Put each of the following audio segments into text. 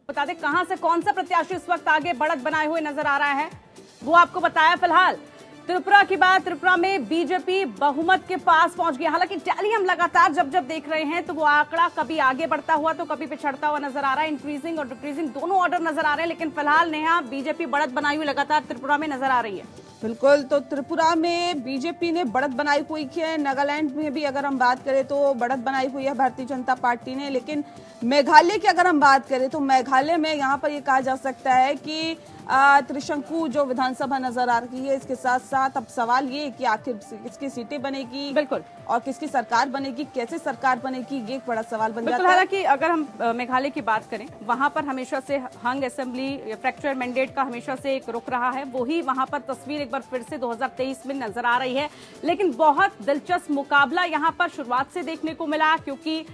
बता दें कहां से कौन सा प्रत्याशी इस वक्त आगे बढ़त बनाए हुए नजर आ रहा है, वो आपको बताया। फिलहाल त्रिपुरा की बात, त्रिपुरा में बीजेपी बहुमत के पास पहुंच गया। हालांकि टैली हम लगातार जब देख रहे हैं तो वो आंकड़ा कभी आगे बढ़ता हुआ तो कभी पिछड़ता हुआ नजर आ रहा है। इंक्रीजिंग और डिक्रीजिंग दोनों ऑर्डर नजर आ रहे हैं, लेकिन फिलहाल नेहा बीजेपी बढ़त बनाई हुई लगातार त्रिपुरा में नजर आ रही है। बिल्कुल, तो त्रिपुरा में बीजेपी ने बढ़त बनाई हुई है। नागालैंड में भी अगर हम बात करें तो बढ़त बनाई हुई है भारतीय जनता पार्टी ने। लेकिन मेघालय की अगर हम बात करें तो मेघालय में यहाँ पर ये कहा जा सकता है कि त्रिशंकु जो विधानसभा नजर आ रही है, इसके साथ साथ अब सवाल ये कि आखिर किसकी सीटें बनेगी, बिल्कुल, और किसकी सरकार बनेगी, कैसे सरकार बनेगी, ये एक बड़ा सवाल बन जाता है। हालांकि अगर हम मेघालय की बात करें, वहां पर हमेशा से हंग असेंबली फ्रैक्चर मैंडेट का हमेशा से एक रुख रहा है। वही वहां पर तस्वीर एक बार फिर से 2023 में नजर आ रही है। लेकिन बहुत दिलचस्प मुकाबला यहां पर शुरुआत से देखने को मिला, क्योंकि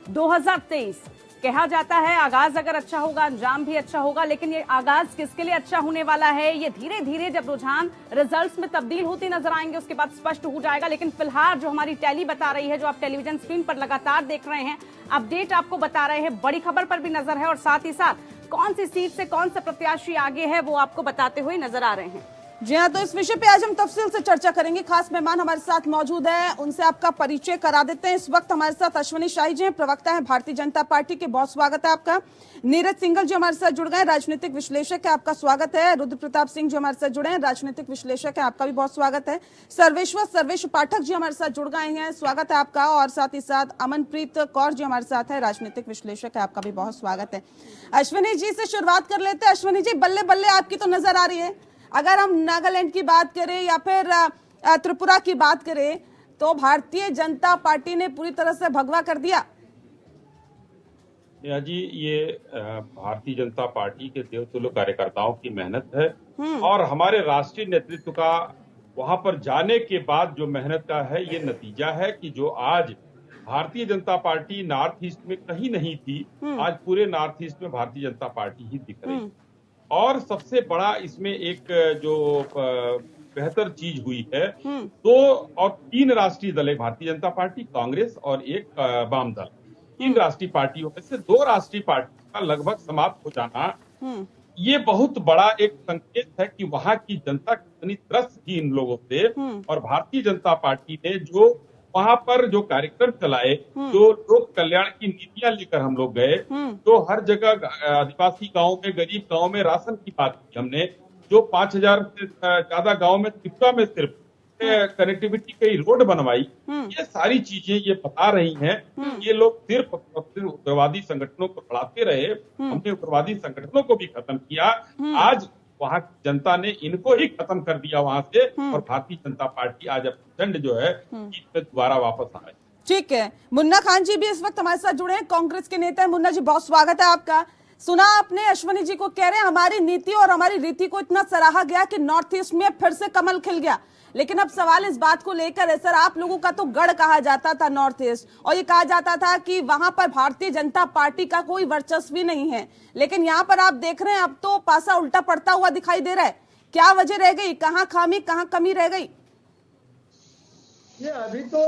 2023 कहा जाता है आगाज अगर अच्छा होगा अंजाम भी अच्छा होगा। लेकिन ये आगाज किसके लिए अच्छा होने वाला है, ये धीरे धीरे जब रुझान रिजल्ट्स में तब्दील होते नजर आएंगे उसके बाद स्पष्ट हो जाएगा। लेकिन फिलहाल जो हमारी टैली बता रही है, जो आप टेलीविजन स्क्रीन पर लगातार देख रहे हैं, अपडेट आपको बता रहे हैं, बड़ी खबर पर भी नजर है और साथ ही साथ कौन सी सीट से कौन सा प्रत्याशी आगे है वो आपको बताते हुए नजर आ रहे हैं। जी हाँ, तो इस विषय पे आज हम तफसील से चर्चा करेंगे। खास मेहमान हमारे साथ मौजूद है, उनसे आपका परिचय करा देते हैं। इस वक्त हमारे साथ अश्वनी शाही जी हैं, प्रवक्ता हैं भारतीय जनता पार्टी के, बहुत स्वागत है आपका। नीरज सिंघल जी हमारे साथ जुड़ गए, राजनीतिक विश्लेषक है, आपका स्वागत है। रुद्र प्रताप सिंह जी हमारे साथ जुड़े हैं, राजनीतिक विश्लेषक है, आपका भी बहुत स्वागत है। सर्वेश पाठक जी हमारे साथ जुड़ गए हैं, स्वागत है आपका। और साथ ही साथ अमनप्रीत कौर जी हमारे साथ है, राजनीतिक विश्लेषक है, आपका भी बहुत स्वागत है। अश्वनी जी से शुरुआत कर लेते हैं। अश्वनी जी, बल्ले बल्ले आपकी तो नजर आ रही है। अगर हम नागालैंड की बात करें या फिर त्रिपुरा की बात करें तो भारतीय जनता पार्टी ने पूरी तरह से भगवा कर दिया। जी, ये भारतीय जनता पार्टी के देवतुल्य कार्यकर्ताओं की मेहनत है और हमारे राष्ट्रीय नेतृत्व का वहां पर जाने के बाद जो मेहनत का है, ये नतीजा है कि जो आज Bharatiya Janata party north east में कहीं नहीं थी, आज पूरे नॉर्थ ईस्ट में भारतीय जनता पार्टी ही दिख रही है। और सबसे बड़ा इसमें एक जो बेहतर चीज हुई है, 2 और 3 राष्ट्रीय दल है, भारतीय जनता पार्टी, कांग्रेस और एक वाम दल। 3 राष्ट्रीय पार्टियों में से 2 राष्ट्रीय पार्टी का लगभग समाप्त हो जाना, ये बहुत बड़ा एक संकेत है कि वहां की जनता कितनी त्रस्त थी इन लोगों से। और भारतीय जनता पार्टी ने जो वहां पर जो कार्यक्रम चलाए, जो लोक कल्याण की नीतियां लेकर हम लोग गए, तो हर जगह आदिवासी गांव में, गरीब गांव में राशन की बात की हमने, जो 5000 से ज्यादा गांव में त्रिपुरा में सिर्फ कनेक्टिविटी की रोड बनवाई, ये सारी चीजें ये बता रही हैं। ये लोग सिर्फ उग्रवादी संगठनों को बढ़ाते रहे, हमने उग्रवादी संगठनों को भी खत्म किया। आज वहां की जनता ने इनको ही खत्म कर दिया वहां से, और भारतीय जनता पार्टी आज अपनी झंड जो है जीत पे दोबारा वापस आ रही। ठीक है, मुन्ना खान जी भी इस वक्त हमारे साथ जुड़े हैं, कांग्रेस के नेता है। मुन्ना जी, बहुत स्वागत है आपका। सुना आपने अश्वनी जी को कह रहे हैं हमारी नीति और हमारी रीति को इतना सराहा गया कि नॉर्थ ईस्ट में फिर से कमल खिल गया। लेकिन अब सवाल इस बात को लेकर है, सर, आप लोगों का तो गढ़ कहा जाता था नॉर्थ ईस्ट, और ये कहा जाता था कि वहां पर भारतीय जनता पार्टी का कोई वर्चस्व भी नहीं है। लेकिन यहाँ पर आप देख रहे हैं अब तो पासा उल्टा पड़ता हुआ दिखाई दे रहा है। क्या वजह रह गई, कहाँ खामी, कहाँ कमी रह गई? ये अभी तो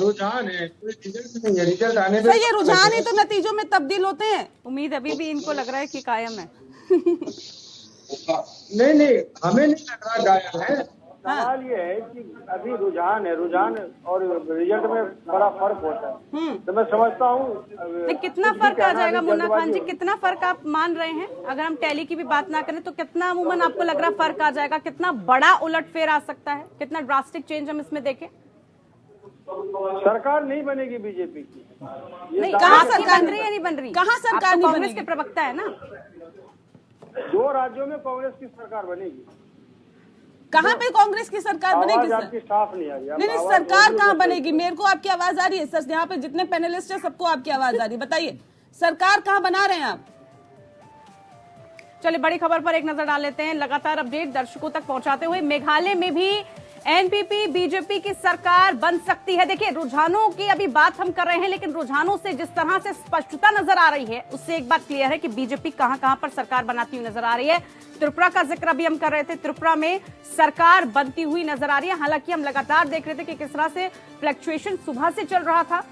रुझान है, कोई रिजल्ट नहीं है। रिजल्ट आने पे ये रुझान ही तो नतीजों में तब्दील होते हैं। उम्मीद अभी भी इनको लग रहा है कि कायम है। नहीं, हमें नहीं लग रहा गायब है। सवाल ये है कि अभी रुझान है, रुझान और रिजल्ट में बड़ा फर्क होता है। तो मैं समझता हूँ कितना फर्क आ जाएगा मुन्ना खान जी, कितना फर्क आप मान रहे हैं? अगर हम टैली की भी बात ना करें तो कितना अमूमन आपको लग रहा फर्क आ जाएगा, कितना बड़ा उलटफेर आ सकता है, कितना ड्रास्टिक चेंज हम इसमें देखें? सरकार नहीं बनेगी बीजेपी की। नहीं, कहाँ सरकार बन रही है, नहीं बन रही? कहाँ सरकार नहीं कांग्रेस के प्रवक्ता है ना। 2 राज्यों में कांग्रेस की सरकार बनेगी। कहाँ पे कांग्रेस की सरकार बनेगी सर? आपकी साफ नहीं आ रही। नहीं, सरकार कहाँ बनेगी? मेरे को आपकी आवाज आ रही है सर, यहाँ पे जितने पैनलिस्ट है सबको आपकी आवाज आ रही है। बताइए, सरकार कहाँ बना रहे हैं आप? चलिए, बड़ी खबर पर एक नजर डाल लेते हैं। लगातार अपडेट दर्शकों तक पहुंचाते हुए, मेघालय में भी एनपीपी बीजेपी की सरकार बन सकती है। देखिए, रुझानों की अभी बात हम कर रहे हैं, लेकिन रुझानों से जिस तरह से स्पष्टता नजर आ रही है, उससे एक बात क्लियर है कि बीजेपी कहां पर सरकार बनाती हुई नजर आ रही है। त्रिपुरा का जिक्र अभी हम कर रहे थे, त्रिपुरा में सरकार बनती हुई नजर आ रही है। हालांकि हम लगातार देख रहे थे कि किस तरह से फ्लक्चुएशन सुबह से चल रहा था,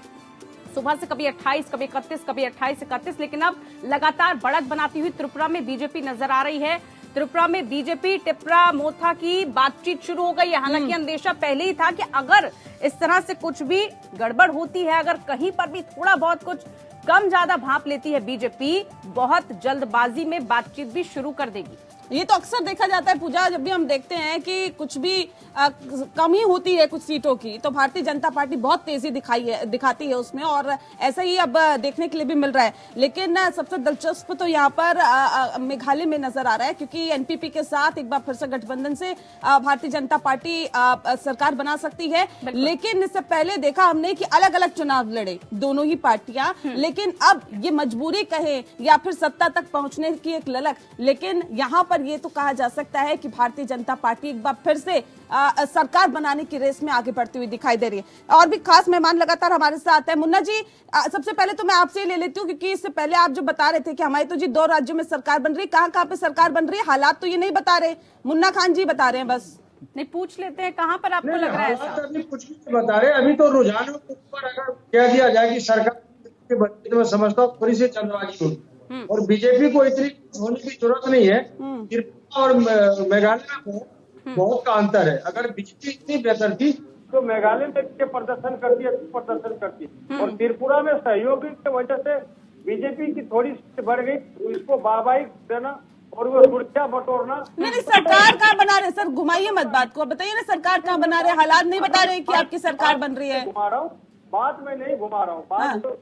सुबह से कभी 28, कभी 31, कभी 28, 31, लेकिन अब लगातार बढ़त बनाती हुई त्रिपुरा में बीजेपी नजर आ रही है। त्रिपुरा में बीजेपी टिप्रा मोथा की बातचीत शुरू हो गई है। हालांकि अंदेशा पहले ही था कि अगर इस तरह से कुछ भी गड़बड़ होती है, अगर कहीं पर भी थोड़ा बहुत कुछ कम ज्यादा भांप लेती है बीजेपी, बहुत जल्दबाजी में बातचीत भी शुरू कर देगी। ये तो अक्सर देखा जाता है पूजा, जब भी हम देखते हैं कि कुछ भी कमी होती है कुछ सीटों की, तो भारतीय जनता पार्टी बहुत तेजी दिखाती है उसमें, और ऐसा ही अब देखने के लिए भी मिल रहा है। लेकिन सबसे दिलचस्प तो यहाँ पर मेघालय में नजर आ रहा है, क्योंकि एनपीपी के साथ एक बार फिर से गठबंधन से भारतीय जनता पार्टी सरकार बना सकती है। लेकिन इससे पहले देखा हमने कि अलग अलग चुनाव लड़े दोनों ही पार्टियां, लेकिन अब ये मजबूरी कहे या फिर सत्ता तक पहुंचने की एक ललक, लेकिन यहाँ पर ये तो कहा जा सकता है कि भारतीय जनता पार्टी एक बार फिर से सरकार बनाने की रेस में आगे बढ़ती हुई दिखाई दे रही है। और भी खास मेहमान लगातार हमारे साथ है। मुन्ना जी, सबसे पहले तो मैं आपसे ही ले लेती हूँ, क्योंकि इससे पहले आप जो बता रहे थे कि हमारी तो जी 2 राज्यों में सरकार बन रही है, कहाँ पे सरकार बन रही है, हालात तो ये नहीं बता रहे, मुन्ना खान जी बता रहे हैं। बस नहीं, पूछ लेते हैं कहाँ पर आपको लग रहा है ऐसा? अभी कुछ भी नहीं बता रहे, अभी तो रुझानों के ऊपर अगर कह दिया जाए कि सरकार के बदले, तो मैं समझता हूँ थोड़ी सी चंदबाजी होगी, और बीजेपी को इतनी होने की जरूरत नहीं है। त्रिपुरा और मेघालय में बहुत का अंतर है। अगर बीजेपी इतनी बेहतर थी तो मेघालय में के प्रदर्शन करती है, और त्रिपुरा में सहयोगी की वजह से बीजेपी की थोड़ी सी बढ़ गई, तो इसको वाहवाही देना और वो सुरक्षा बटोरना। नहीं, सरकार कहाँ बना रहे सर, घुमाइए मत बात को, बताइए ना सरकार कहाँ बना रहे, हालात नहीं बता रहे कि आपकी सरकार बन रही है। घुमा रहा हूँ बात, में नहीं घुमा रहा हूँ बात, तो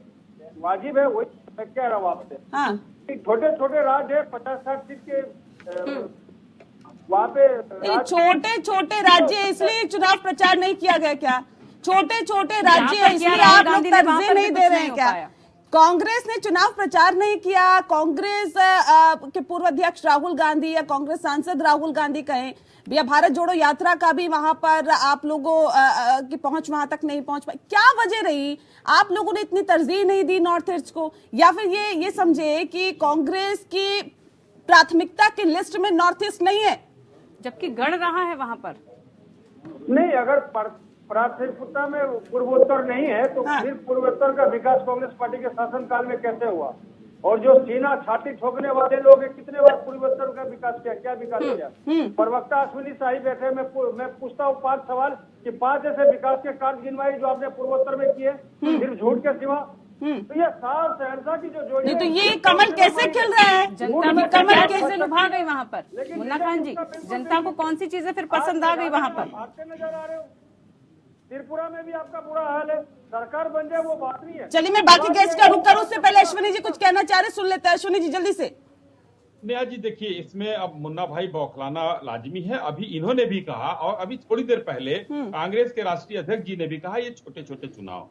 वाजिब है, वही मैं कह रहा हूँ आपसे। हाँ, छोटे छोटे राज्य है, 50-60 सीट के वहाँ पे छोटे छोटे राज्य, इसलिए चुनाव प्रचार नहीं किया गया क्या? छोटे छोटे राज्य है, इसलिए आप लोग तरजीह नहीं दे रहे हैं क्या? कांग्रेस ने चुनाव प्रचार नहीं किया, कांग्रेस के पूर्व अध्यक्ष राहुल गांधी या कांग्रेस सांसद राहुल गांधी कहें, या भारत जोड़ो यात्रा का भी वहां पर आप लोगों की पहुंच वहां तक नहीं पहुंच पाई, क्या वजह रही? आप लोगों ने इतनी तरजीह नहीं दी नॉर्थ ईस्ट को, या फिर ये समझे कि कांग्रेस की प्राथमिकता की लिस्ट में नॉर्थ ईस्ट नहीं है, जबकि गढ़ रहा है वहां पर? नहीं, अगर प्राथमिकता में पूर्वोत्तर नहीं है तो फिर पूर्वोत्तर का विकास कांग्रेस पार्टी के शासनकाल में कैसे हुआ? और जो सीना छाती ठोकने वाले लोग हैं, कितने बार पूर्वोत्तर का विकास किया, क्या विकास किया? प्रवक्ता अश्विनी शाही बैठे, मैं पूछता हूँ 5 सवाल कि 5 ऐसे विकास के कार्य गिनवाई जो आपने पूर्वोत्तर में किए, सिर्फ झूठ के सिवा। तो ये साल सहरसा की जो जोड़ी, तो ये कमल कैसे खिल रहा है? जनता में कमल कैसे लुभा गई वहां पर? मुन्ना खान जी, जनता को कौन सी चीजें फिर पसंद आ गई वहां पर? आपके नजर आ रहे हो, त्रिपुरा में भी आपका बुरा हाल है, सरकार बन जाए वो बात नहीं है। चलिए मैं बाकी गेस्ट का रुख करूं, उससे पहले अश्विनी जी कुछ कहना चाह रहे, सुन लेते हैं। अश्विनी जी जल्दी से। नेहा जी देखिए, इसमें अब मुन्ना भाई बौखलाना लाजमी है। अभी इन्होंने भी कहा, और अभी थोड़ी देर पहले कांग्रेस के राष्ट्रीय अध्यक्ष जी ने भी कहा, ये छोटे छोटे चुनाव,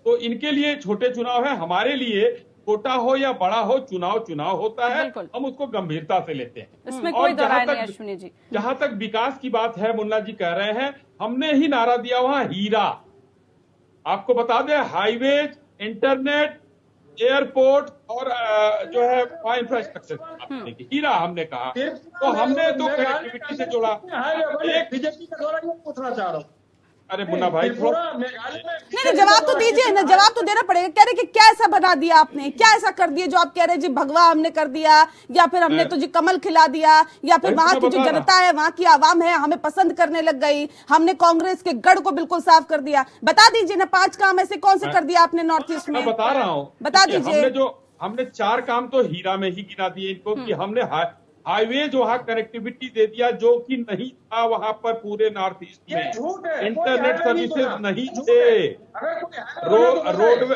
तो इनके लिए छोटे चुनाव है, हमारे लिए छोटा हो या बड़ा हो, चुनाव होता है, हम उसको गंभीरता से लेते हैं। इसमें कोई दो राय नहीं अश्विनी जी। जहां तक विकास की बात है, मुन्ना जी कह रहे हैं, हमने ही नारा दिया वहां हीरा। आपको बता दें, हाईवेज, इंटरनेट, एयरपोर्ट और जो है इंफ्रास्ट्रक्चर, हीरा हमने कहा, तो हमने तो कनेक्टिविटी से जोड़ा। एक बीजेपी का द्वारा ये पूछना चाह रहा हूँ, अरे मुन्ना भाई नहीं, जवाब तो दीजिए ना, जवाब तो देना पड़ेगा। कह रहे कि क्या ऐसा बना दिया आपने, क्या ऐसा कर दिया जो आप कह रहे हैं जी भगवा हमने कर दिया, या फिर हमने तो जी कमल खिला दिया, या फिर वहां की जो जनता है, वहां की आवाम है, हमें पसंद करने लग गई, हमने कांग्रेस के गढ़ को बिल्कुल साफ कर दिया। बता दीजिए ना, 5 काम ऐसे कौन से कर दिया आपने नॉर्थ ईस्ट में? बता रहा हूँ, बता दीजिए। हमने 4 काम तो हीरा में ही गिना दिए इनको, कि हमने हाईवेज वहाँ कनेक्टिविटी दे दिया जो कि नहीं था वहाँ पर पूरे नॉर्थ ईस्ट में। इंटरनेट सर्विसेज नहीं थे, रोड,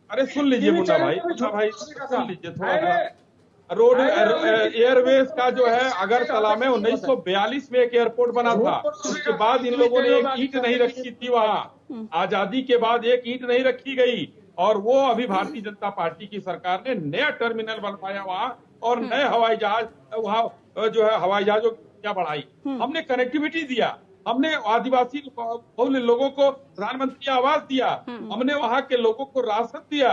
अरे सुन लीजिए मुन्ना भाई सुन लीजिए थोड़ा सा। रोड एयरवेज का जो है अगरतला में 1942 में एक एयरपोर्ट बना था, उसके बाद इन लोगों ने एक ईंट नहीं रखी थी वहाँ, आजादी के बाद एक ईंट नहीं रखी गई, और वो अभी भारतीय जनता पार्टी की सरकार ने नया टर्मिनल बनवाया वहाँ, और नए हवाई जहाज वहाँ जो है हवाई जहाजों की संख्या बढ़ाई। हमने कनेक्टिविटी दिया, हमने आदिवासी बहुल लोगों को प्रधानमंत्री आवास दिया, हमने वहाँ के लोगों को राशन दिया,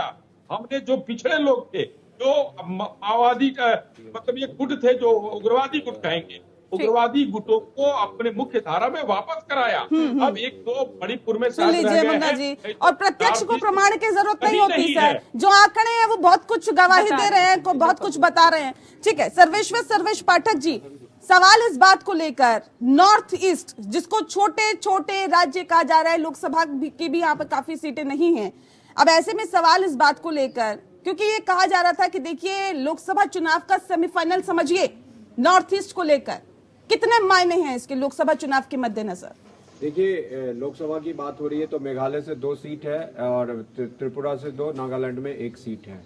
हमने जो पिछड़े लोग थे, जो माओवादी मतलब ये गुट थे, जो उग्रवादी गुट कहेंगे, उग्रवादी गुटों को अपने मुख्य धारा में वापस कराया। अब एक तो मणिपुर में सुन लीजिए मुन्ना जी, और प्रत्यक्ष को प्रमाण की जरूरत नहीं होती सर, जो आंकड़े हैं वो बहुत कुछ गवाही दे रहे हैं, बहुत कुछ बता रहे हैं। ठीक है, सर्वेश पाठक जी, सवाल इस बात को लेकर नॉर्थ ईस्ट जिसको छोटे छोटे राज्य कहा जा रहा है, लोकसभा की भी यहाँ पर काफी सीटें नहीं हैं, अब ऐसे में सवाल इस बात को लेकर, क्योंकि ये कहा जा रहा था कि देखिए लोकसभा चुनाव का सेमीफाइनल समझिए नॉर्थ ईस्ट को लेकर, कितने मायने हैं इसके लोकसभा चुनाव के मद्देनजर? देखिए, लोकसभा की बात हो रही है तो मेघालय से 2 सीट है और त्रिपुरा से 2, नागालैंड में 1 सीट है।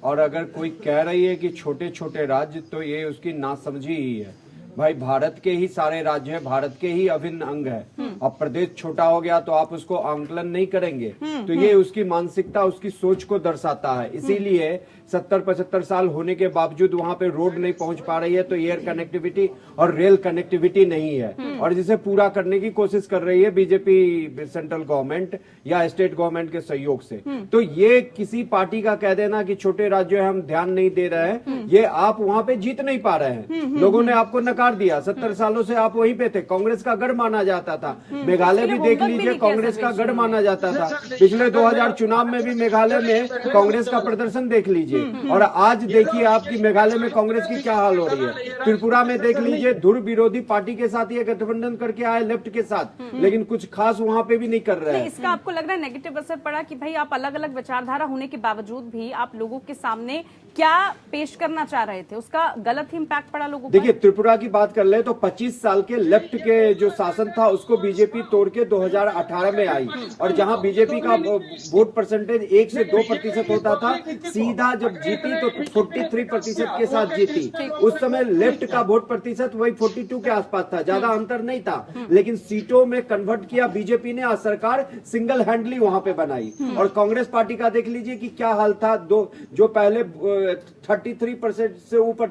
और अगर कोई कह रही है कि छोटे छोटे राज्य, तो ये उसकी नासमझी ही है। भाई, भारत के ही सारे राज्य हैं, भारत के ही अभिन्न अंग है। अब प्रदेश छोटा हो गया तो आप उसको आंकलन नहीं करेंगे, तो ये उसकी मानसिकता, उसकी सोच को दर्शाता है। इसीलिए 70-75 साल होने के बावजूद वहां पे रोड नहीं पहुंच पा रही है, तो एयर कनेक्टिविटी और रेल कनेक्टिविटी नहीं है, और जिसे पूरा करने की कोशिश कर रही है बीजेपी सेंट्रल गवर्नमेंट या स्टेट गवर्नमेंट के सहयोग से। तो ये किसी पार्टी का कह देना कि छोटे राज्यों हम ध्यान नहीं दे रहे हैं, ये आप वहां पे जीत नहीं पा रहे हैं। लोगों ने आपको नकार दिया, 70 सालों से आप वहीं पे थे, कांग्रेस का गढ़ माना जाता था। मेघालय भी देख लीजिए, कांग्रेस का गढ़ माना जाता था। पिछले 2000 चुनाव में भी मेघालय में कांग्रेस का प्रदर्शन देख लीजिए, और आज देखिए आपकी मेघालय में कांग्रेस की क्या हाल हो रही है। त्रिपुरा में देख लीजिए, धुर विरोधी पार्टी के साथ ये गठबंधन करके आए लेफ्ट के साथ, लेकिन कुछ खास वहां पे भी नहीं कर रहे हैं। इसका आपको लग रहा है नेगेटिव असर पड़ा कि भाई आप अलग अलग विचारधारा होने के बावजूद भी आप लोगों के सामने क्या पेश करना चाह रहे थे, उसका गलत इम्पैक्ट पड़ा लोगों पर? देखिए, त्रिपुरा की बात कर ले तो 25 साल के लेफ्ट के जो शासन था उसको बीजेपी तोड़ के 2018 में आई, और जहां बीजेपी का वोट परसेंटेज 1 से 2% होता था, सीधा जब जीती तो 43% के साथ जीती। उस समय लेफ्ट का वोट प्रतिशत वही 42 के आसपास था, ज्यादा अंतर नहीं था, लेकिन सीटों में कन्वर्ट किया बीजेपी ने, और सरकार सिंगल हैंडली वहां पे बनाई। और कांग्रेस पार्टी का देख लीजिए कि क्या हाल था, जो पहले 33% से ऊपर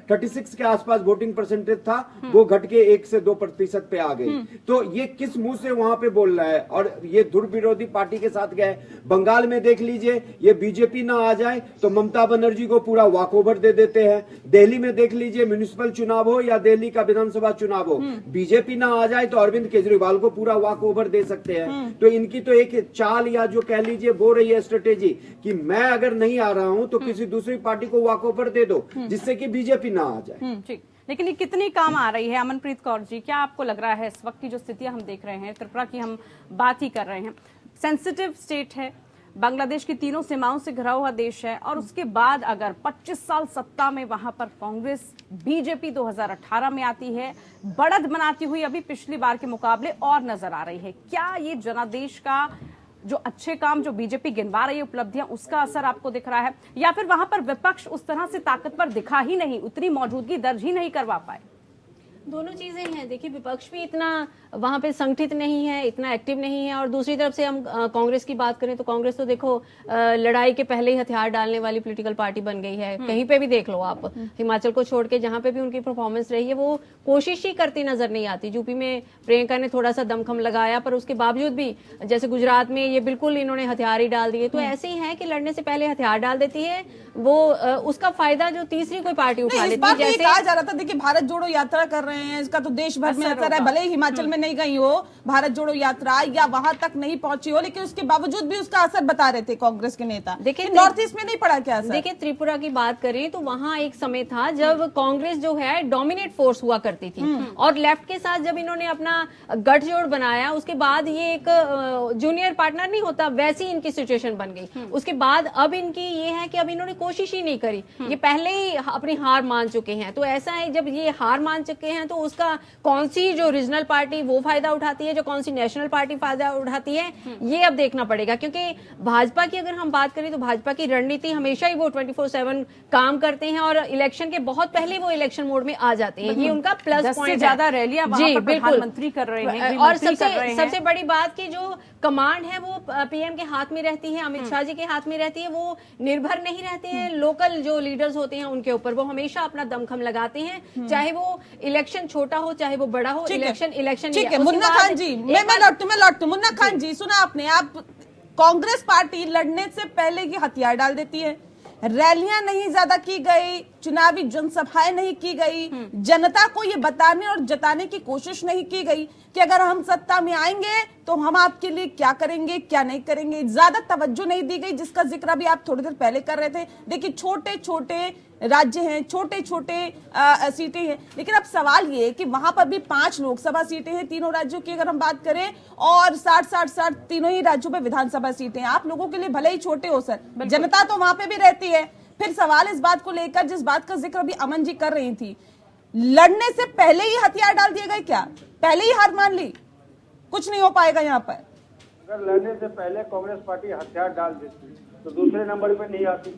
36 के आसपास वोटिंग परसेंटेज था, वो घट के 1 से 2% पे आ गई। तो ये किस मुंह से वहां पे बोल रहा है, और ये धुर विरोधी पार्टी के साथ गए। बंगाल में देख लीजिए, ये बीजेपी ना आ जाए तो ममता बनर्जी को पूरा वॉकओवर दे देते हैं। दिल्ली में देख लीजिए, म्युनिसिपल चुनाव हो या दिल्ली का विधानसभा चुनाव हो, बीजेपी ना आ जाए तो अरविंद केजरीवाल को पूरा वॉकओवर दे सकते हैं। तो इनकी तो एक चाल, या जो कह लीजिए वो रही है स्ट्रेटेजी, कि मैं अगर नहीं आ रहा हूं तो किसी दूसरी पार्टी को वॉकओवर दे दो, जिससे कि बीजेपी ना आ जाए। ठीक, लेकिन ये कितनी काम आ रही है? अमनप्रीत कौर जी, क्या आपको लग रहा है इस वक्त की जो स्थितियां हम देख रहे हैं, त्रिपुरा की हम बात ही कर रहे हैं, सेंसिटिव स्टेट है, बांग्लादेश की तीनों सीमाओं से घिरा हुआ देश है, और उसके बाद अगर 25 साल सत्ता में वहां पर कांग्रेस बीजेपी 2018 में आती है, बढ़त बनाती हुई अभी पिछली बार के मुकाबले और नजर आ रही है, क्या ये जनादेश का जो अच्छे काम जो बीजेपी गिनवा रही है, उपलब्धियां, उसका असर आपको दिख रहा है, या फिर वहां पर विपक्ष उस तरह से ताकतवर दिखा ही नहीं, उतनी मौजूदगी दर्ज ही नहीं करवा पाए? दोनों चीजें हैं। देखिए, विपक्ष भी इतना वहां पे संगठित नहीं है, इतना एक्टिव नहीं है, और दूसरी तरफ से हम कांग्रेस की बात करें तो कांग्रेस तो देखो लड़ाई के पहले ही हथियार डालने वाली पॉलिटिकल पार्टी बन गई है। कहीं पे भी देख लो आप, हिमाचल को छोड़ के जहां पे भी उनकी परफॉर्मेंस रही है, वो कोशिश ही करती नजर नहीं आती। यूपी में प्रियंका ने थोड़ा सा दमखम लगाया, पर उसके बावजूद भी जैसे गुजरात में ये बिल्कुल इन्होंने हथियार ही डाल दिए। तो ऐसे ही है कि लड़ने से पहले हथियार डाल देती है वो, उसका फायदा जो तीसरी कोई पार्टी उठा लेती है। जैसे कहा जा रहा था, देखिए भारत जोड़ो यात्रा कर रहे हैं, इसका तो देश भर में असर है, भले ही हिमाचल में नहीं गई हो भारत जोड़ो यात्रा या वहां तक नहीं पहुंची हो, लेकिन उसके बावजूद भी उसका असर बता रहे थे कांग्रेस के नेता। देखिए, नॉर्थ ईस्ट में नहीं पड़ा क्या असर? देखिए, त्रिपुरा की बात करें तो वहां एक समय था जब कांग्रेस जो है डोमिनेट फोर्स हुआ करती थी, और लेफ्ट के साथ जब इन्होंने अपना गठजोड़ बनाया, उसके बाद ये एक जूनियर पार्टनर नहीं होता, वैसी इनकी सिचुएशन बन गई। उसके बाद अब इनकी ये है कि अब इन्होंने कोशिश ही नहीं करी, ये पहले ही अपनी हार मान चुके हैं। तो ऐसा है, जब ये हार मान चुके हैं तो उसका कौन सी जो रीजनल पार्टी वो फायदा उठाती है, जो कौन सी नेशनल पार्टी फायदा उठाती है, ये अब देखना पड़ेगा। क्योंकि भाजपा की अगर हम बात करें तो भाजपा की रणनीति हमेशा ही वो 24/7 काम करते हैं, और इलेक्शन के बहुत पहले वो इलेक्शन मोड में आ जाते हैं। ये उनका प्लस पॉइंट है। ज्यादा रैलियां वहां पर प्रधानमंत्री कर रहे हैं, और सबसे बड़ी बात की जो कमांड है वो पीएम के हाथ में रहती है, अमित शाह जी के हाथ में रहती है। वो निर्भर नहीं रहते हैं लोकल जो लीडर्स होते हैं उनके ऊपर, वो हमेशा अपना दमखम लगाते हैं, चाहे वो इलेक्शन छोटा हो चाहे वो बड़ा हो। इलेक्शन ठीक है। मुन्ना खान जी, मैं लौटती मुन्ना खान जी, सुना आपने, आप कांग्रेस पार्टी लड़ने से पहले ही हथियार डाल देती है, रैलियां नहीं ज्यादा की गई, चुनावी जनसभाएं नहीं की गई, जनता को ये बताने और जताने की कोशिश नहीं की गई कि अगर हम सत्ता में आएंगे तो हम आपके लिए क्या करेंगे, क्या नहीं करेंगे। ज्यादा तवज्जो नहीं दी गई, जिसका जिक्र अभी आप थोड़ी देर पहले कर रहे थे। देखिए छोटे छोटे राज्य हैं, छोटे छोटे सीटें हैं, लेकिन अब सवाल ये है कि वहां पर भी 5 लोकसभा सीटें हैं तीनों राज्यों की अगर हम बात करें, और 60 तीनों ही राज्यों में विधानसभा सीटें हैं। आप लोगों के लिए भले ही छोटे हो सर, जनता तो वहां पे भी रहती है। फिर सवाल इस बात को लेकर, जिस बात का जिक्र अभी अमन जी कर रही थी, लड़ने से पहले ही हथियार डाल दिए गए क्या? पहले ही हार मान ली, कुछ नहीं हो पाएगा यहाँ पर? अगर लड़ने से पहले कांग्रेस पार्टी हथियार डाल देती तो दूसरे नंबर पे नहीं आती।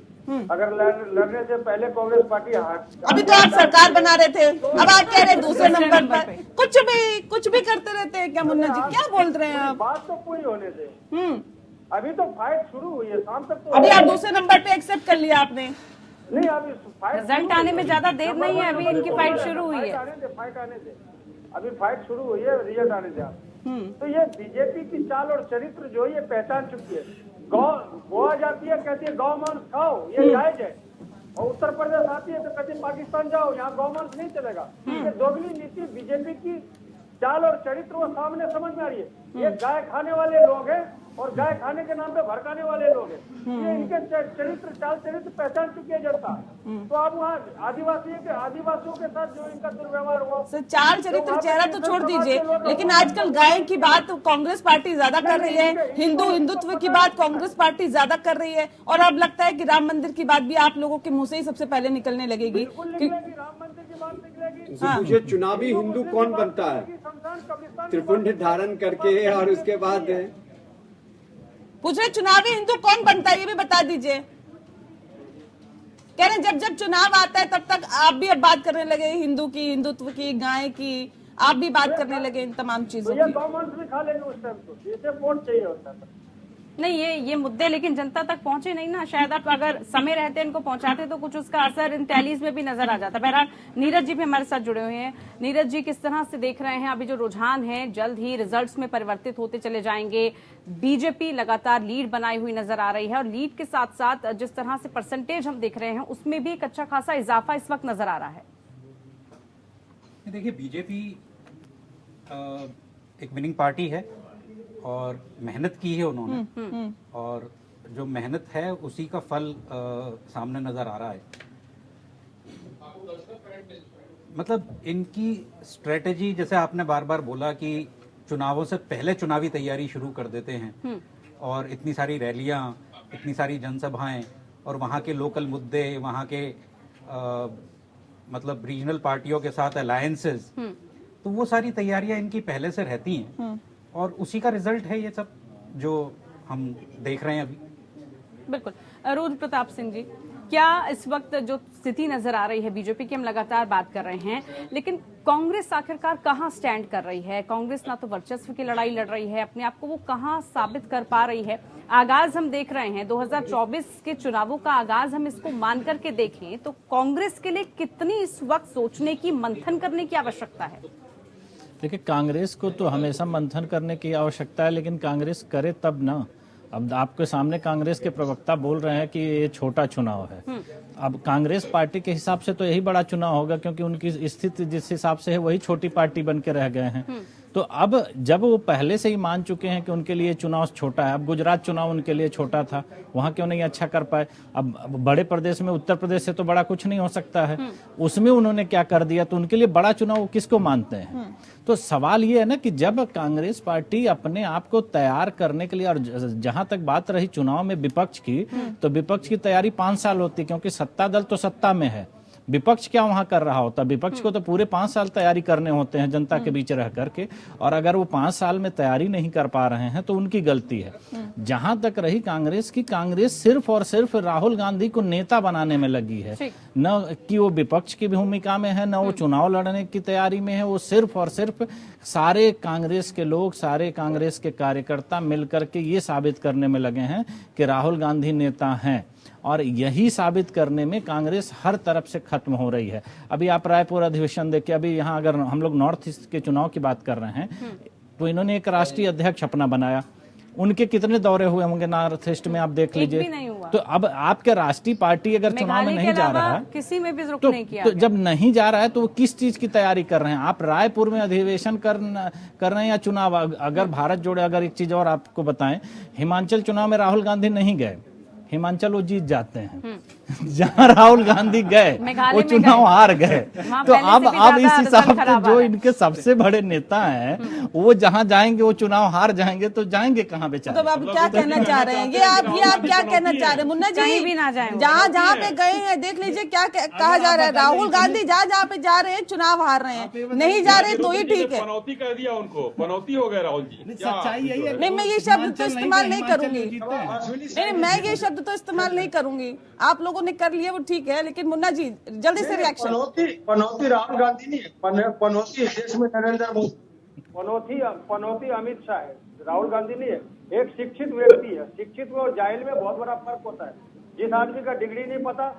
अगर लड़ने से पहले कांग्रेस पार्टी अभी तो आप सरकार बना रहे थे, अब आप कह रहे हैं दूसरे नंबर पर। कुछ भी करते रहते हैं क्या मुन्ना जी? क्या बोल रहे हैं आप? बात तो पूरी होने दे। अभी तो फाइट शुरू हुई है, शाम तक तो अभी आप दूसरे नंबर पे एक्सेप्ट कर लिया आपने? नहीं, अभी फाइट रिजल्ट आने में ज्यादा देर नहीं है, अभी इनकी फाइट शुरू हुई है। फाइट आने दे, अभी फाइट शुरू हुई है, रिजल्ट आने दे। तो ये बीजेपी की चाल और चरित्र जो ये पहचान चुकी है। गोवा जाती है, कहती है गौ मांस खाओ, ये जायज है, और उत्तर प्रदेश आती है तो कहती है पाकिस्तान जाओ, यहाँ गौ मांस नहीं चलेगा। ये दोगली नीति बीजेपी की चाल और चरित्र वो सामने समझ में आ रही है। ये गाय खाने वाले लोग हैं और गाय खाने के नाम पे भड़काने वाले लोग हैं। ये इनके चरित्र चाल चरित्र पहचान चुकी है जनता। तो अब वहाँ आदिवासियों के साथ जो इनका दुर्व्यवहार हुआ, सर चाल चरित्र चेहरा तो छोड़ दीजिए, लेकिन आजकल गाय की बात कांग्रेस पार्टी ज्यादा कर रही है, हिंदुत्व की बात कांग्रेस पार्टी ज्यादा कर रही है, और अब लगता है कि राम मंदिर की बात भी आप लोगों के मुंह से ही सबसे पहले निकलने लगेगी। राम मंदिर की बात निकलेगी। पूछे चुनावी हिंदू कौन बनता है? त्रिपुंड धारण करके, और उसके बाद पूछ रहे चुनावी हिंदू कौन बनता है, ये भी बता दीजिए। कह रहे जब जब चुनाव आता है तब तक आप भी अब बात करने लगे हिंदू की, हिंदुत्व की, गाय की, आप भी बात करने लगे इन तमाम चीजों की। गौ मांस भी खा लेंगे उस टाइम, तो जैसे वोट चाहिए होता है। नहीं, ये मुद्दे लेकिन जनता तक पहुंचे नहीं ना। शायद आप अगर समय रहते इनको पहुंचाते तो कुछ उसका असर इन टैलीज में भी नजर आ जाता। बहरहाल नीरज जी भी हमारे साथ जुड़े हुए हैं। नीरज जी, किस तरह से देख रहे हैं अभी जो रुझान है, जल्द ही रिजल्ट्स में परिवर्तित होते चले जाएंगे? बीजेपी लगातार लीड बनाई हुई नजर आ रही है, और लीड के साथ साथ जिस तरह से परसेंटेज हम देख रहे हैं उसमें भी एक अच्छा खासा इजाफा इस वक्त नजर आ रहा है। देखिए, बीजेपी एक विनिंग पार्टी है और मेहनत की है उन्होंने, और जो मेहनत है उसी का फल सामने नजर आ रहा है। मतलब इनकी स्ट्रेटेजी, जैसे आपने बार बार बोला कि चुनावों से पहले चुनावी तैयारी शुरू कर देते हैं, और इतनी सारी रैलियां, इतनी सारी जनसभाएं, और वहाँ के लोकल मुद्दे, वहाँ के मतलब रीजनल पार्टियों के साथ अलायंसेस, तो वो सारी तैयारियां इनकी पहले से रहती हैं, और उसी का रिजल्ट है ये सब जो हम देख रहे हैं अभी। बिल्कुल। रुद्र प्रताप सिंह जी, क्या इस वक्त जो स्थिति नजर आ रही है बीजेपी की, हम लगातार बात कर रहे हैं, लेकिन कांग्रेस आखिरकार कहां स्टैंड कर रही है? कांग्रेस ना तो वर्चस्व की लड़ाई लड़ रही है, अपने आप को वो कहां साबित कर पा रही है? आगाज हम देख रहे हैं 2024 के चुनावों का आगाज, हम इसको मान करके देखें तो कांग्रेस के लिए कितनी इस वक्त सोचने की, मंथन करने की आवश्यकता है? देखिए, कांग्रेस को तो हमेशा मंथन करने की आवश्यकता है, लेकिन कांग्रेस करे तब ना। अब आपके सामने कांग्रेस के प्रवक्ता बोल रहे हैं कि ये छोटा चुनाव है। अब कांग्रेस पार्टी के हिसाब से तो यही बड़ा चुनाव होगा, क्योंकि उनकी स्थिति जिस हिसाब से है वही छोटी पार्टी बन के रह गए हैं। तो अब जब वो पहले से ही मान चुके हैं कि उनके लिए चुनाव छोटा है, अब गुजरात चुनाव उनके लिए छोटा था, वहां क्यों नहीं अच्छा कर पाए? अब बड़े प्रदेश में, उत्तर प्रदेश से तो बड़ा कुछ नहीं हो सकता है, उसमें उन्होंने क्या कर दिया, तो उनके लिए बड़ा चुनाव किसको मानते हैं? तो सवाल ये है ना कि जब कांग्रेस पार्टी अपने आप को तैयार करने के लिए, और जहां तक बात रही चुनाव में विपक्ष की, तो विपक्ष की तैयारी 5 साल होती, क्योंकि सत्ता दल तो सत्ता में है, विपक्ष क्या वहां कर रहा होता? विपक्ष को तो पूरे 5 साल तैयारी करने होते हैं जनता के बीच रह करके, और अगर वो 5 साल में तैयारी नहीं कर पा रहे हैं तो उनकी गलती है। जहां तक रही कांग्रेस की, कांग्रेस सिर्फ और सिर्फ राहुल गांधी को नेता बनाने में लगी है, न कि वो विपक्ष की भूमिका में है, न वो चुनाव लड़ने की तैयारी में है। वो सिर्फ और सिर्फ सारे कांग्रेस के लोग, सारे कांग्रेस के कार्यकर्ता मिलकर के ये साबित करने में लगे हैं कि राहुल गांधी नेता हैं, और यही साबित करने में कांग्रेस हर तरफ से खत्म हो रही है। अभी आप रायपुर अधिवेशन देखिए, अभी यहाँ अगर हम लोग नॉर्थ ईस्ट के चुनाव की बात कर रहे हैं, तो इन्होंने एक राष्ट्रीय अध्यक्ष अपना बनाया, उनके कितने दौरे हुए होंगे नॉर्थ ईस्ट में, आप देख लीजिए, हुआ। तो अब आपके राष्ट्रीय पार्टी अगर चुनाव में मेघालय के नहीं जा अलावा रहा है किसी में भी रुख तो, नहीं किया तो गया। जब नहीं जा रहा है तो वो किस चीज की तैयारी कर रहे हैं? आप रायपुर में अधिवेशन कर रहे हैं या चुनाव? अगर भारत जोड़े, अगर एक चीज और आपको बताएं, हिमाचल चुनाव में राहुल गांधी नहीं गए, हिमाचल वो जीत जाते हैं। जहां राहुल गांधी गए मेघालय वो में चुनाव गए। हार गए। वहाँ तो पहले अब से भी इस ज्यादा हिसाब रिजल्ट से खराब आ जो रहा है। इनके सबसे बड़े नेता हैं वो जहां जाएंगे वो चुनाव हार जाएंगे, तो जाएंगे कहाँ बेचारे? तो आप क्या कहना चाह रहे हैं? ये आप क्या कहना चाह रहे हैं मुन्ना जी? कहीं भी ना जाएं वो। जहाँ पे गए हैं देख लीजिए क्या कहा जा रहा है। राहुल गांधी जहाँ पे जा रहे हैं चुनाव हार रहे हैं, नहीं जा रहे तो ही ठीक है। पनौती कर दिया उनको, पनौती हो गए राहुल जी। सच्चाई यही है। नहीं, मैं ये शब्द तो इस्तेमाल नहीं करूंगी। करूंगी। नहीं, मैं ये शब्द तो इस्तेमाल नहीं करूंगी। आप लोगों ने कर लिया वो ठीक है, लेकिन मुन्ना जी जल्दी से रिएक्शन। पनौती राहुल गांधी नहीं है, पनौती इस देश में नरेंद्र मोदी। पनौती अमित शाह है, राहुल गांधी नहीं है। एक शिक्षित व्यक्ति है, शिक्षित और जाहिल में बहुत बड़ा फर्क होता है। जिस आदमी का डिग्री नहीं पता,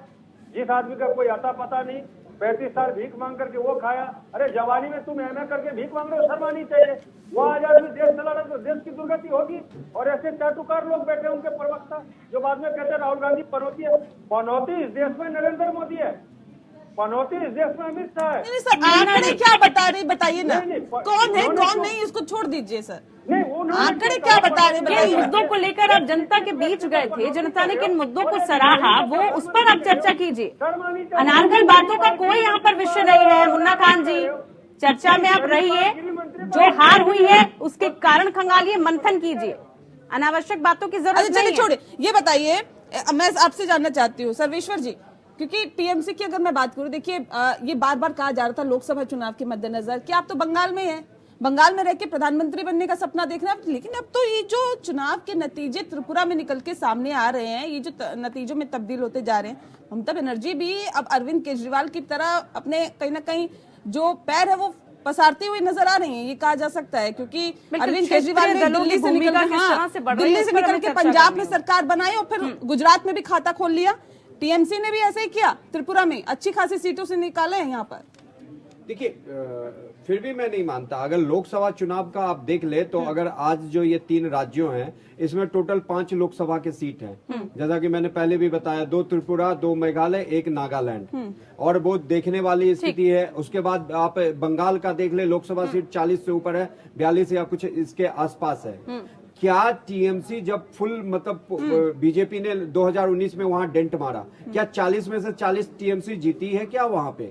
जिस आदमी का कोई आता पता नहीं, 35 साल भीख मांग करके वो खाया। अरे जवानी में तुम एमए करके भीख मांग रहे हो, शर्म आनी चाहिए। वो आज आदमी देश चला रहा तो देश की दुर्गति होगी। और ऐसे चाटुकार लोग बैठे उनके प्रवक्ता जो बाद में कहते हैं राहुल गांधी पनौती है। पनौती इस देश में नरेंद्र मोदी है, पनौती इस देश में अमित शाह है। नहीं सर, आंकड़े क्या बता रहे बताइए ना, नहीं, कौन है उन्होंने कौन नहीं इसको छोड़ दीजिए सर। नहीं, उन्होंने आंकड़े क्या बता रहे किन बताइए। मुद्दों को लेकर आप जनता के बीच गए थे, जनता ने किन मुद्दों को सराहा, वो उस पर आप चर्चा कीजिए। शर्म आनी चाहिए। अनारकल बातों का कोई यहाँ पर विषय नहीं है। मुन्ना खान जी, चर्चा में आप रहिए, जो हार हुई है उसके कारण खंगालिए, मंथन कीजिए, अनावश्यक बातों की जरूरत अच्छा नहीं चलिए है। छोड़िए, ये बताइए, मैं आपसे जानना चाहती हूँ सर्वेश्वर जी, क्योंकि टीएमसी की अगर मैं बात करूं, देखिए ये बार बार कहा जा रहा था लोकसभा चुनाव के मद्देनजर कि आप तो बंगाल में हैं, बंगाल में रह के प्रधानमंत्री बनने का सपना देख रहे हैं, लेकिन अब तो ये जो चुनाव के नतीजे त्रिपुरा में निकल के सामने आ रहे हैं, ये जो नतीजों में तब्दील होते जा रहे हैं, ममता बनर्जी भी अब अरविंद केजरीवाल की तरह अपने कहीं ना कहीं जो पैर है वो पसारती हुई नजर आ रही है, ये कहा जा सकता है। क्योंकि अरविंद केजरीवाल ने दिल्ली से निकल के पंजाब में सरकार बनाई और फिर गुजरात में भी खाता खोल लिया। टीएमसी ने भी ऐसे ही किया, त्रिपुरा में अच्छी खासी सीटों से निकाले हैं यहाँ पर। देखिए, फिर भी मैं नहीं मानता। अगर लोकसभा चुनाव का आप देख ले तो अगर आज जो ये 3 राज्यों हैं इसमें टोटल 5 लोकसभा के सीट हैं। जैसा कि मैंने पहले भी बताया, 2 त्रिपुरा, 2 मेघालय, 1 नागालैंड, और वो देखने वाली स्थिति है। उसके बाद आप बंगाल का देख ले, लोकसभा सीट 40 से ऊपर है, 42 या कुछ इसके आसपास है। क्या टीएमसी जब फुल मतलब बीजेपी ने 2019 में वहां डेंट मारा, क्या 40 में से 40 टीएमसी जीती है क्या वहां पे?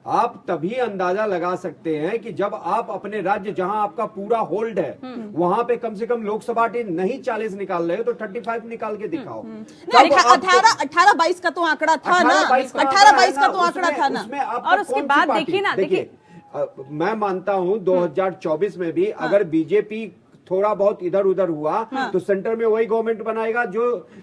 आप तभी अंदाजा लगा सकते हैं कि जब आप अपने राज्य जहां आपका पूरा होल्ड है वहां पे कम से कम लोकसभा नहीं 40 निकाल रहे हो तो 35 निकाल के दिखाओ। 18-22 का तो आंकड़ा था ना, 18-22 का तो आंकड़ा था ना। और उसके बाद देखिए ना, देखिए मैं मानता हूं 2024 में भी अगर बीजेपी थोड़ा बहुत इधर उधर हुआ तो सेंटर में वही गवर्नमेंट बनाएगा जो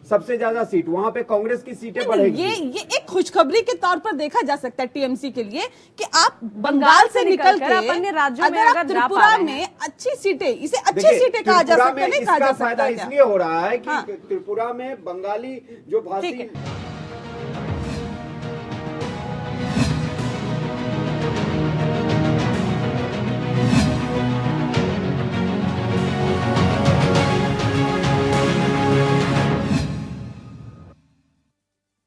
सबसे ज्यादा सीट, वहां पे कांग्रेस की सीटें बढ़ेगी। ये एक खुशखबरी के तौर पर देखा जा सकता है टीएमसी के लिए कि आप बंगाल से निकल के अपने राज्यों में अगर अगर जा पा त्रिपुरा रहे हैं। में अच्छी सीटें, इसे अच्छी सीटें कहा जा सकता है, नहीं कहा जा सकता फायदा है इसलिए हो रहा है कि त्रिपुरा में बंगाली जो भाषी